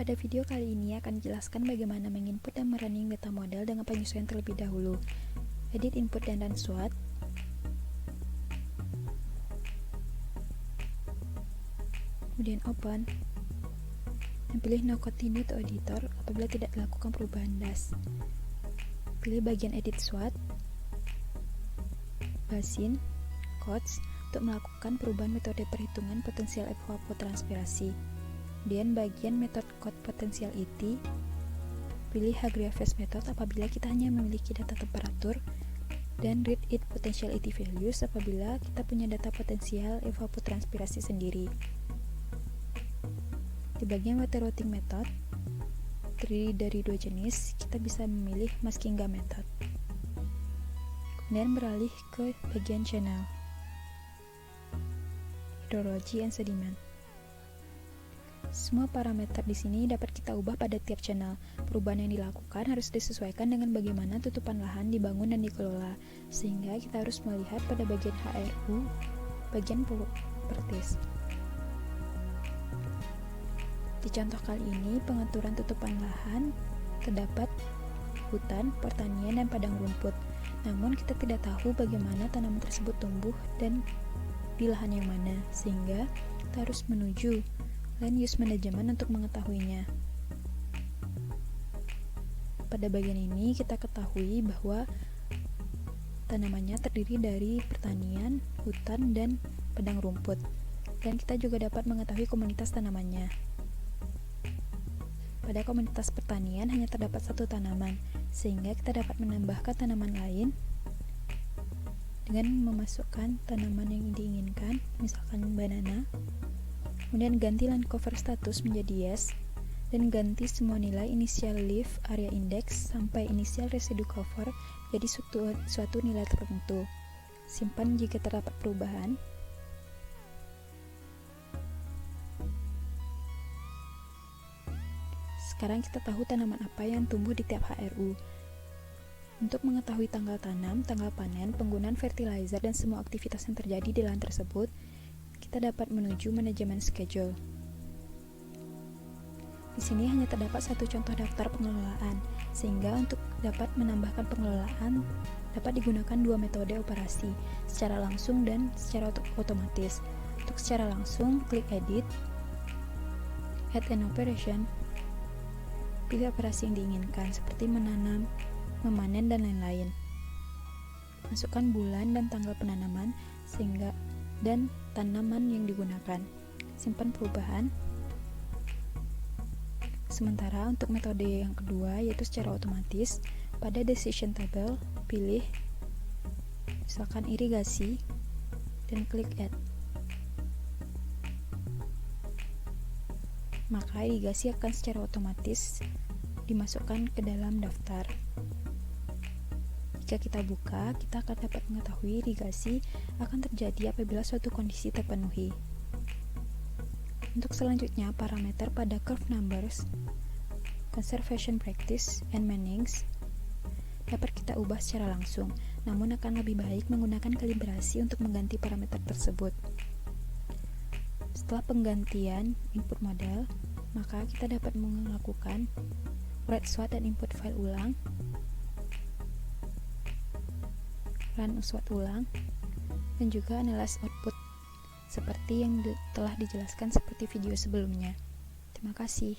Pada video kali ini akan dijelaskan bagaimana menginput dan merunning data model dengan penyesuaian terlebih dahulu. Edit input dan run SWOT. Kemudian open. Dan pilih no continue to editor apabila tidak dilakukan perubahan DAS. Pilih bagian edit SWOT, basin, codes untuk melakukan perubahan metode perhitungan potensial evapotranspirasi. Kemudian bagian method code potentiality, pilih Hagriaves method apabila kita hanya memiliki data temperatur, dan read it potentiality values apabila kita punya data potensial evapotranspirasi sendiri. Di bagian water routing method, terdiri dari dua jenis, kita bisa memilih Muskingum method. Kemudian beralih ke bagian channel, hydrology and sediment. Semua parameter di sini dapat kita ubah pada tiap channel. Perubahan yang dilakukan harus disesuaikan dengan bagaimana tutupan lahan dibangun dan dikelola, sehingga kita harus melihat pada bagian HRU, bagian properties. Di contoh kali ini, pengaturan tutupan lahan terdapat hutan, pertanian, dan padang rumput. Namun kita tidak tahu bagaimana tanaman tersebut tumbuh dan di lahan yang mana, sehingga kita harus menuju land use management untuk mengetahuinya. Pada bagian ini kita ketahui bahwa tanamannya terdiri dari pertanian, hutan, dan padang rumput, dan kita juga dapat mengetahui komunitas tanamannya. Pada komunitas pertanian hanya terdapat satu tanaman, sehingga kita dapat menambahkan tanaman lain dengan memasukkan tanaman yang diinginkan, misalkan banana. Kemudian ganti land cover status menjadi yes, dan ganti semua nilai initial leaf area index sampai initial residue cover jadi suatu nilai tertentu. Simpan jika terdapat perubahan. Sekarang kita tahu tanaman apa yang tumbuh di tiap HRU. Untuk mengetahui tanggal tanam, tanggal panen, penggunaan fertilizer, dan semua aktivitas yang terjadi di lahan tersebut, kita dapat menuju manajemen schedule. Di sini hanya terdapat satu contoh daftar pengelolaan, sehingga untuk dapat menambahkan pengelolaan dapat digunakan dua metode operasi, secara langsung dan secara otomatis. Untuk secara langsung, klik edit, add an operation, pilih operasi yang diinginkan seperti menanam, memanen, dan lain-lain. Masukkan bulan dan tanggal penanaman sehingga dan tanaman yang digunakan. Simpan perubahan. Sementara untuk metode yang kedua, yaitu secara otomatis, pada decision table pilih misalkan irigasi dan klik add. Maka irigasi akan secara otomatis dimasukkan ke dalam daftar. Jika kita buka, kita akan dapat mengetahui irigasi akan terjadi apabila suatu kondisi terpenuhi. Untuk selanjutnya, parameter pada curve numbers, conservation practice, and mannings dapat kita ubah secara langsung, namun akan lebih baik menggunakan kalibrasi untuk mengganti parameter tersebut. Setelah penggantian input model, maka kita dapat melakukan write SWOT dan input file ulang, run SWOT ulang, dan juga analyze output seperti yang telah dijelaskan seperti video sebelumnya. Terima kasih.